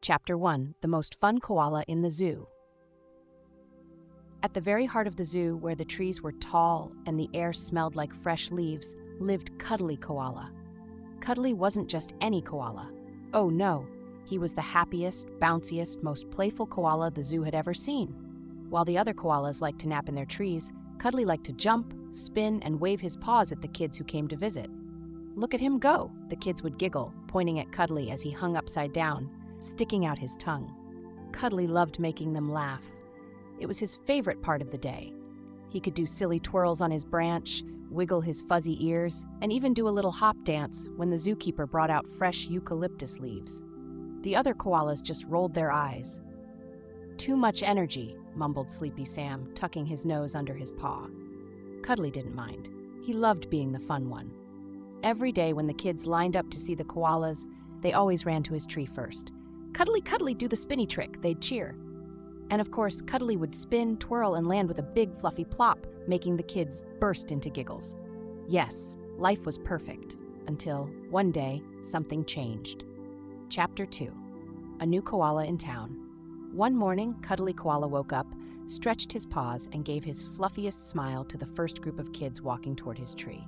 Chapter 1: The Most Fun Koala in the Zoo. At the very heart of the zoo, where the trees were tall and the air smelled like fresh leaves, lived Cuddly Koala. Cuddly wasn't just any koala. Oh no, he was the happiest, bounciest, most playful koala the zoo had ever seen. While the other koalas liked to nap in their trees, Cuddly liked to jump, spin, and wave his paws at the kids who came to visit. "Look at him go," the kids would giggle, pointing at Cuddly as he hung upside down, sticking out his tongue. Cuddly loved making them laugh. It was his favorite part of the day. He could do silly twirls on his branch, wiggle his fuzzy ears, and even do a little hop dance when the zookeeper brought out fresh eucalyptus leaves. The other koalas just rolled their eyes. "Too much energy," mumbled Sleepy Sam, tucking his nose under his paw. Cuddly didn't mind. He loved being the fun one. Every day when the kids lined up to see the koalas, they always ran to his tree first. "Cuddly, Cuddly, do the spinny trick," they'd cheer. And of course, Cuddly would spin, twirl, and land with a big fluffy plop, making the kids burst into giggles. Yes, life was perfect, until one day, something changed. Chapter 2: A New Koala in Town. One morning, Cuddly Koala woke up, stretched his paws, and gave his fluffiest smile to the first group of kids walking toward his tree.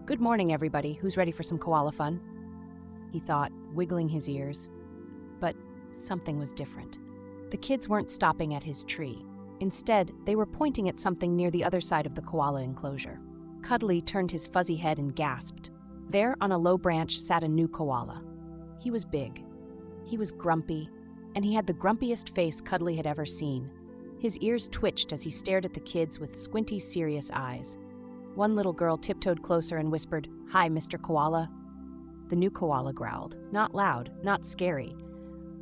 "Good morning, everybody. Who's ready for some koala fun?" he thought, wiggling his ears. But something was different. The kids weren't stopping at his tree. Instead, they were pointing at something near the other side of the koala enclosure. Cuddly turned his fuzzy head and gasped. There, on a low branch, sat a new koala. He was big. He was grumpy, and he had the grumpiest face Cuddly had ever seen. His ears twitched as he stared at the kids with squinty, serious eyes. One little girl tiptoed closer and whispered, "Hi, Mr. Koala." The new koala growled, not loud, not scary,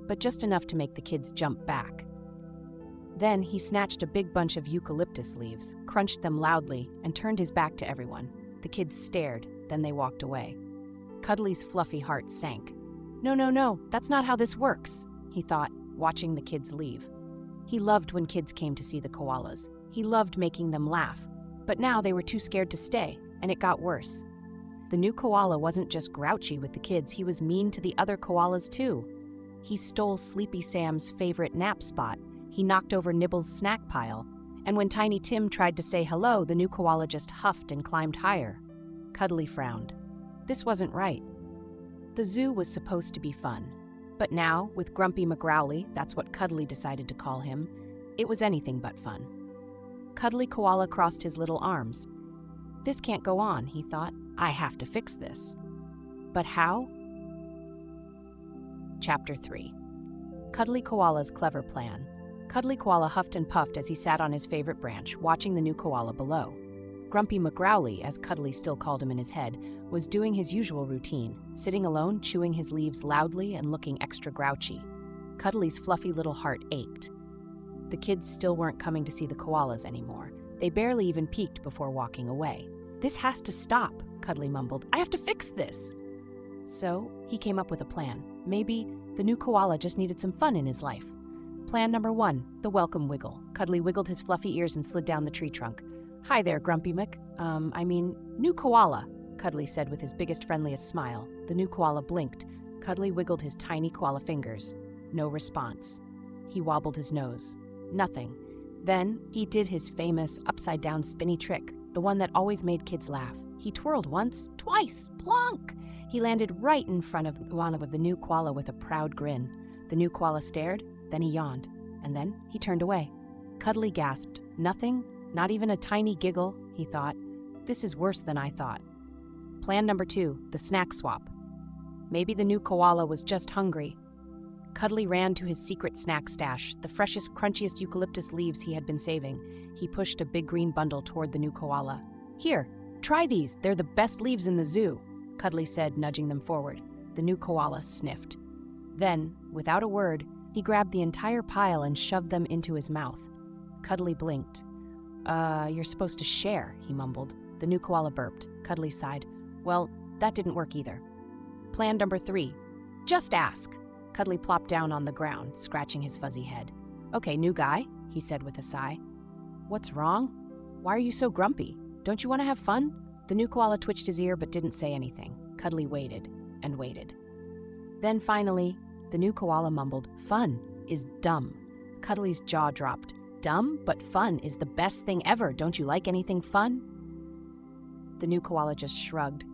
but just enough to make the kids jump back. Then he snatched a big bunch of eucalyptus leaves, crunched them loudly, and turned his back to everyone. The kids stared, then they walked away. Cuddly's fluffy heart sank. No, that's not how this works," he thought, watching the kids leave. He loved when kids came to see the koalas. He loved making them laugh. But now they were too scared to stay, and it got worse. The new koala wasn't just grouchy with the kids, he was mean to the other koalas too. He stole Sleepy Sam's favorite nap spot. He knocked over Nibble's snack pile. And when Tiny Tim tried to say hello, the new koala just huffed and climbed higher. Cuddly frowned. This wasn't right. The zoo was supposed to be fun. But now, with Grumpy McGrowly, that's what Cuddly decided to call him, it was anything but fun. Cuddly Koala crossed his little arms. "This can't go on," he thought. "I have to fix this." But how? Chapter 3: Cuddly Koala's Clever Plan. Cuddly Koala huffed and puffed as he sat on his favorite branch, watching the new koala below. Grumpy McGrowly, as Cuddly still called him in his head, was doing his usual routine, sitting alone, chewing his leaves loudly and looking extra grouchy. Cuddly's fluffy little heart ached. The kids still weren't coming to see the koalas anymore. They barely even peeked before walking away. "This has to stop," Cuddly mumbled. "I have to fix this." So he came up with a plan. Maybe the new koala just needed some fun in his life. Plan number 1, the welcome wiggle. Cuddly wiggled his fluffy ears and slid down the tree trunk. "Hi there, Grumpy new koala," Cuddly said with his biggest, friendliest smile. The new koala blinked. Cuddly wiggled his tiny koala fingers. No response. He wobbled his nose. Nothing. Then he did his famous upside-down spinny trick, the one that always made kids laugh. He twirled once, twice, plonk! He landed right in front of one of the new koala with a proud grin. The new koala stared, then he yawned, and then he turned away. Cuddly gasped. Nothing, not even a tiny giggle, he thought. This is worse than I thought. Plan number 2, the snack swap. Maybe the new koala was just hungry. Cuddly ran to his secret snack stash, the freshest, crunchiest eucalyptus leaves he had been saving. He pushed a big green bundle toward the new koala. "Here, try these. They're the best leaves in the zoo," Cuddly said, nudging them forward. The new koala sniffed. Then, without a word, he grabbed the entire pile and shoved them into his mouth. Cuddly blinked. You're supposed to share," he mumbled. The new koala burped. Cuddly sighed. "Well, that didn't work either." Plan number 3, just ask. Cuddly plopped down on the ground, scratching his fuzzy head. "Okay, new guy," he said with a sigh. "What's wrong? Why are you so grumpy? Don't you want to have fun?" The new koala twitched his ear but didn't say anything. Cuddly waited and waited. Then finally, the The new koala mumbled, "Fun is dumb." Cuddly's jaw dropped. "Dumb, but fun is the best thing ever. Don't you like anything fun?" The new koala just shrugged.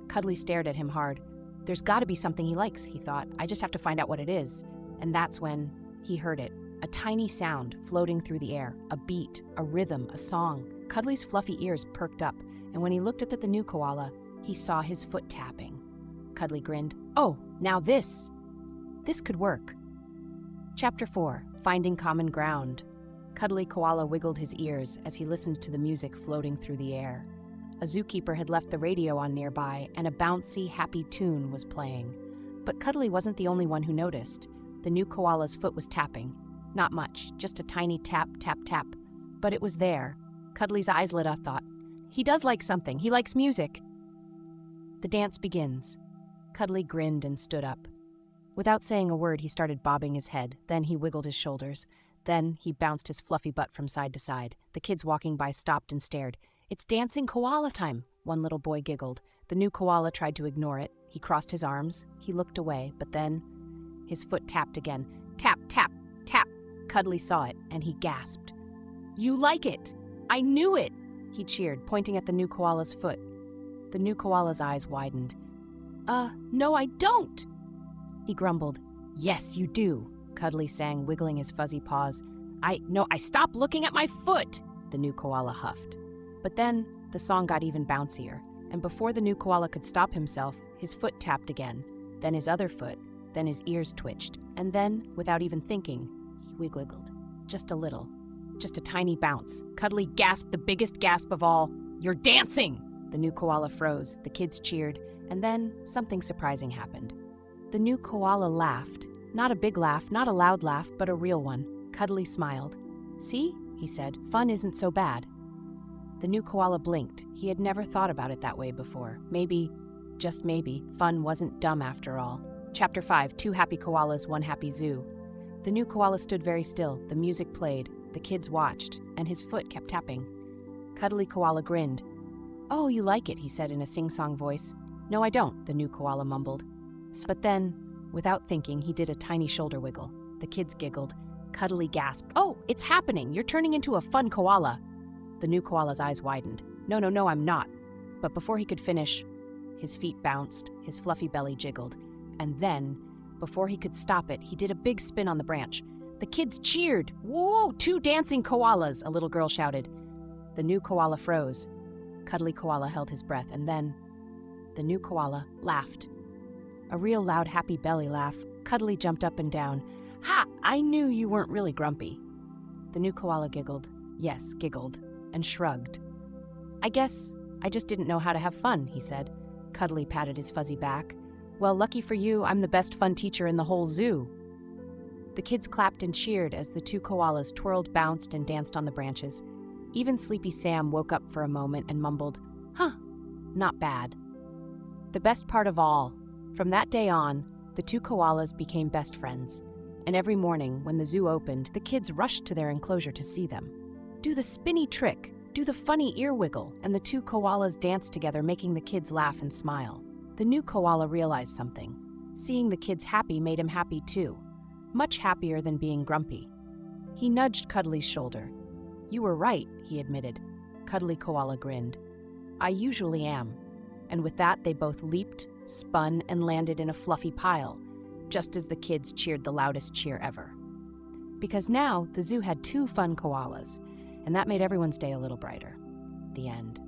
Cuddly stared at him hard. "There's got to be something he likes," he thought. "I just have to find out what it is." And that's when he heard it. A tiny sound floating through the air. A beat, a rhythm, a song. Cuddly's fluffy ears perked up, and when he looked at the new koala, he saw his foot tapping. Cuddly grinned. "Oh, now this could work." Chapter 4. Finding Common Ground. Cuddly Koala wiggled his ears as he listened to the music floating through the air. A zookeeper had left the radio on nearby, and a bouncy, happy tune was playing. But Cuddly wasn't the only one who noticed. The new koala's foot was tapping. Not much, just a tiny tap, tap, tap. But it was there. Cuddly's eyes lit up, thought. He does like something. He likes music. The dance begins. Cuddly grinned and stood up. Without saying a word, he started bobbing his head. Then he wiggled his shoulders. Then he bounced his fluffy butt from side to side. The kids walking by stopped and stared. "It's dancing koala time," one little boy giggled. The new koala tried to ignore it. He crossed his arms. He looked away, but then his foot tapped again. Tap, tap, tap. Cuddly saw it, and he gasped. "You like it! I knew it!" he cheered, pointing at the new koala's foot. The new koala's eyes widened. No, I don't!" he grumbled. "Yes, you do," Cuddly sang, wiggling his fuzzy paws. I stop looking at my foot," the new koala huffed. But then the song got even bouncier, and before the new koala could stop himself, his foot tapped again, then his other foot, then his ears twitched, and then, without even thinking, he wiggled. Just a little. Just a tiny bounce. Cuddly gasped the biggest gasp of all. "You're dancing!" The new koala froze, the kids cheered, and then something surprising happened. The new koala laughed. Not a big laugh, not a loud laugh, but a real one. Cuddly smiled. "See," he said, "fun isn't so bad." The new koala blinked. He had never thought about it that way before. Maybe, just maybe, fun wasn't dumb after all. Chapter 5. 2 Happy Koalas, 1 Happy Zoo. The new koala stood very still. The music played. The kids watched, and his foot kept tapping. Cuddly Koala grinned. "Oh, you like it," he said in a sing-song voice. "No, I don't," the new koala mumbled. But then, without thinking, he did a tiny shoulder wiggle. The kids giggled. Cuddly gasped. "Oh, it's happening! You're turning into a fun koala!" The new koala's eyes widened. No, I'm not." But before he could finish, his feet bounced, his fluffy belly jiggled, and then, before he could stop it, he did a big spin on the branch. The kids cheered. "Whoa, 2 dancing koalas!" a little girl shouted. The new koala froze. Cuddly Koala held his breath, and then the new koala laughed. A real loud, happy belly laugh. Cuddly jumped up and down. "Ha! I knew you weren't really grumpy." The new koala giggled. Yes, giggled, and shrugged. "I guess I just didn't know how to have fun," he said. Cuddly patted his fuzzy back. "Well, lucky for you, I'm the best fun teacher in the whole zoo." The kids clapped and cheered as the 2 koalas twirled, bounced, and danced on the branches. Even Sleepy Sam woke up for a moment and mumbled, "Huh, not bad." The best part of all, from that day on, the 2 koalas became best friends. And every morning, when the zoo opened, the kids rushed to their enclosure to see them. Do the spinny trick, do the funny ear wiggle, and the 2 koalas danced together, making the kids laugh and smile. The new koala realized something. Seeing the kids happy made him happy too. Much happier than being grumpy. He nudged Cuddly's shoulder. "You were right," he admitted. Cuddly Koala grinned. "I usually am." And with that, they both leaped, spun, and landed in a fluffy pile, just as the kids cheered the loudest cheer ever. Because now, the zoo had 2 fun koalas, and that made everyone's day a little brighter. The end.